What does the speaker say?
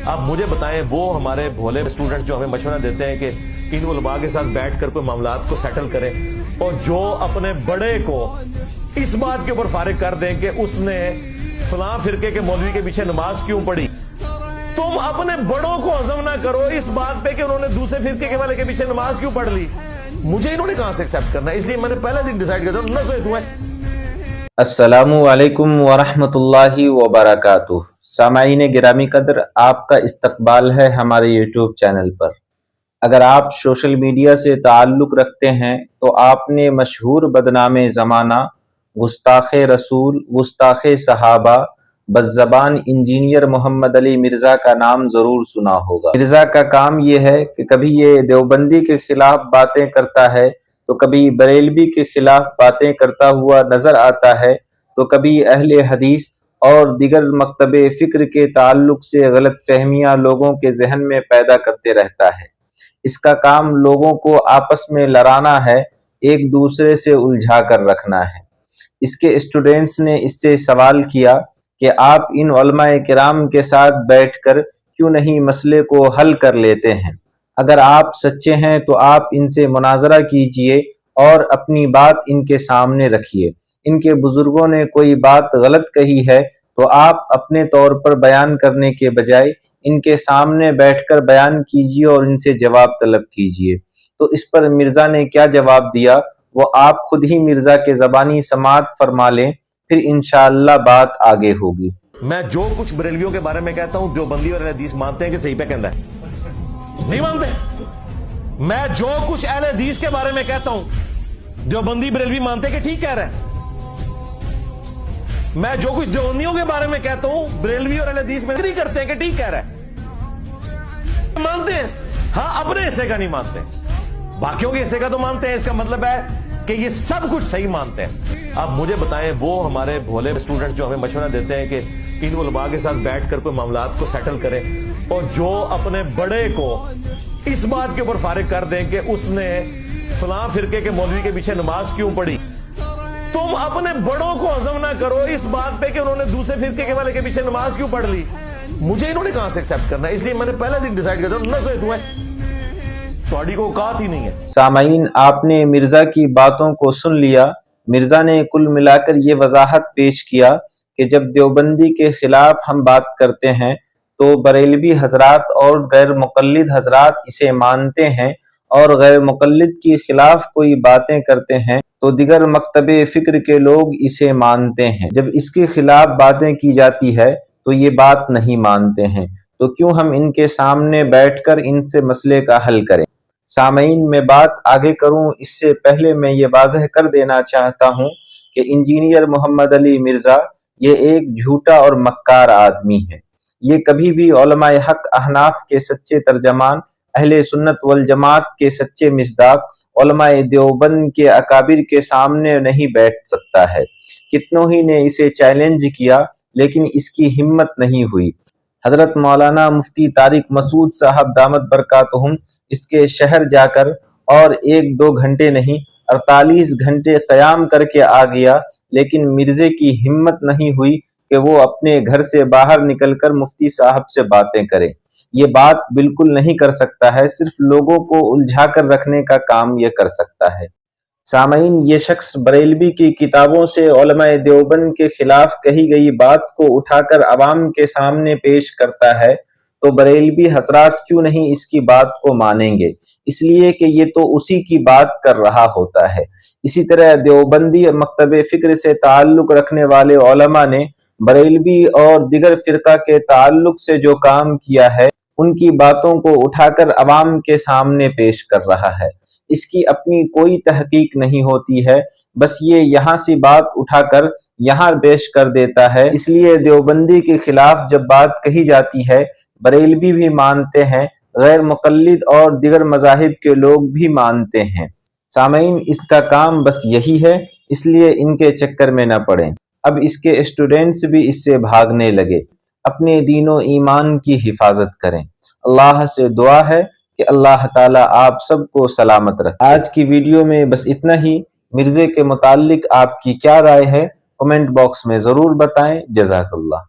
आप मुझे बताएं, वो हमारे भोले स्टूडेंट जो हमें मशवरा देते हैं कि इन उलमा के साथ बैठकर कोई मामलात को सेटल करें, और जो अपने बड़े को इस बात के ऊपर फारिग कर दें कि उसने फलां फिरके के मौलवी के पीछे नमाज क्यों पढ़ी। तुम अपने बड़ों को हजम ना करो इस बात पे कि उन्होंने दूसरे फिरके के वाले के पीछे नमाज क्यों पढ़ ली। मुझे इन्होंने कहां से एक्सेप्ट करना है, इसलिए मैंने पहले दिन डिसाइड कर दिया न सोए तुम्हें। अस्सलामु अलैकुम वरहमतुल्लाहि वबरकातुह। सामाईन गिरामी कदर, आपका इस्तकबाल है हमारे यूट्यूब चैनल पर। अगर आप सोशल मीडिया से ताल्लुक़ रखते हैं तो आपने मशहूर बदनामे ज़माना, गुस्ताखे रसूल, गुस्ताखे सहाबा, बज़्ज़बान इंजीनियर मोहम्मद अली मिर्ज़ा का नाम ज़रूर सुना होगा। मिर्ज़ा का काम ये है कि कभी ये देवबंदी के खिलाफ बातें करता है, तो कभी बरेलवी के खिलाफ बातें करता हुआ नजर आता है, तो कभी अहले हदीस और दिगर मकतबे फ़िक्र के ताल्लुक से गलत फहमियाँ लोगों के जहन में पैदा करते रहता है। इसका काम लोगों को आपस में लड़ाना है, एक दूसरे से उलझा कर रखना है। इसके स्टूडेंट्स ने इससे सवाल किया कि आप इन उलमाए किराम के साथ बैठकर क्यों नहीं मसले को हल कर लेते हैं। अगर आप सच्चे हैं तो आप इनसे मुनाजरा कीजिए और अपनी बात इनके सामने रखिए। इनके बुजुर्गों ने कोई बात गलत कही है तो आप अपने तौर पर बयान करने के बजाय इनके सामने बैठकर बयान कीजिए और इनसे जवाब तलब कीजिए। तो इस पर मिर्जा ने क्या जवाब दिया वो आप खुद ही मिर्जा के ज़बानी समात फरमा लें, फिर इंशाअल्लाह बात आगे होगी। मैं जो कुछ बरेलवियों के बारे में कहता हूं, देवबंदी और हदीस मानते हैं कि सही पे कहता है, नहीं मानते। मैं जो कुछ अहले हदीस के बारे में कहता हूं, देवबंदी बरेलवी मानते हैं कि ठीक कह रहा है। मैं जो कुछ देवबंदियों के बारे में कहता हूं, बरेलवी और अहले हदीस में नहीं करते हैं कि ठीक कह रहा है, मानते हैं। हाँ, अपने हिस्से का नहीं मानते, बाकियों के हिस्से का तो मानते हैं। इसका मतलब है कि ये सब कुछ सही मानते हैं। आप मुझे बताएं, वो हमारे भोले स्टूडेंट जो हमें मशवरा देते हैं कि इन उलमा के साथ बैठकर कोई मामलात को सेटल करें, और जो अपने बड़े को इस बात के ऊपर फारिग कर दें कि उसने फलां फिरके के मौलवी के पीछे नमाज क्यों पढ़ी। तुम अपने बड़ों को हजम ना करो इस बात पे कि उन्होंने दूसरे फिरके के वाले के पीछे नमाज क्यों पढ़ ली। मुझे इन्होंने कहां से एक्सेप्ट करना है, इसलिए मैंने पहले दिन डिसाइड कर दिया न सोए तुम्हें, थोड़ी को औकात ही नहीं है। सामाईन, आपने मिर्जा की बातों को सुन लिया। मिर्जा ने कुल मिलाकर ये वजाहत पेश किया कि जब देवबंदी के खिलाफ हम बात करते हैं तो बरेलवी हजरात और गैर मुकल्लिद हजरात इसे मानते हैं, और गैर मुकल्लिद के खिलाफ कोई बातें करते हैं तो दिगर मकतबे फिक्र के लोग इसे मानते हैं। जब इसके खिलाफ बातें की जाती है तो ये बात नहीं मानते हैं, तो क्यों हम इनके सामने बैठकर इनसे मसले का हल करें। सामईन, मैं बात आगे करूं इससे पहले मैं ये वाज़ह कर देना चाहता हूं कि इंजीनियर मोहम्मद अली मिर्ज़ा ये एक झूठा और मक्कार आदमी है। ये कभी भी उलमाए हक अहनाफ के सच्चे तर्जमान, अहले सुन्नत वल जमात के सच्चे मिस्दाक, उलमाए देवबंद के अकाबिर के सामने नहीं बैठ सकता है। कितनों ही ने इसे चैलेंज किया लेकिन इसकी हिम्मत नहीं हुई। हजरत मौलाना मुफ्ती तारिक मसूद साहब दामत बरकातुहुम इसके शहर जाकर और 1-2 घंटे नहीं 48 घंटे क़याम करके आ गया, लेकिन मिर्जे की हिम्मत नहीं हुई कि वो अपने घर से बाहर निकलकर मुफ्ती साहब से बातें करे। ये बात बिल्कुल नहीं कर सकता है, सिर्फ लोगों को उलझा कर रखने का काम ये कर सकता है। सामईन, ये शख्स बरेलवी की किताबों से उलमाए देवबंद के खिलाफ कही गई बात को उठाकर अवाम के सामने पेश करता है, तो बरेलवी हजरात क्यों नहीं इसकी बात को मानेंगे, इसलिए कि ये तो उसी की बात कर रहा होता है। इसी तरह देवबंदी मकतबे फिक्र से ताल्लुक रखने वाले उलमा ने बरेलवी और दिगर फिरका के ताल्लुक से जो काम किया है उनकी बातों को उठाकर अवाम के सामने पेश कर रहा है। इसकी अपनी कोई तहकीक नहीं होती है, बस ये यहाँ से बात उठाकर यहाँ पेश कर देता है। इसलिए देवबंदी के खिलाफ जब बात कही जाती है बरेलवी भी मानते हैं, गैर मुकल्लिद और दिगर मजाहिब के लोग भी मानते हैं। सामईन, इसका काम बस यही है, इसलिए इनके चक्कर में न पड़ें। अब इसके स्टूडेंट्स भी इससे भागने लगे। अपने दीनो ईमान की हिफाजत करें। अल्लाह से दुआ है कि अल्लाह ताला आप सबको सलामत रखे। आज की वीडियो में बस इतना ही। मिर्जे के मुताल्लिक आपकी क्या राय है कमेंट बॉक्स में जरूर बताएं। जज़ाकल्लाह।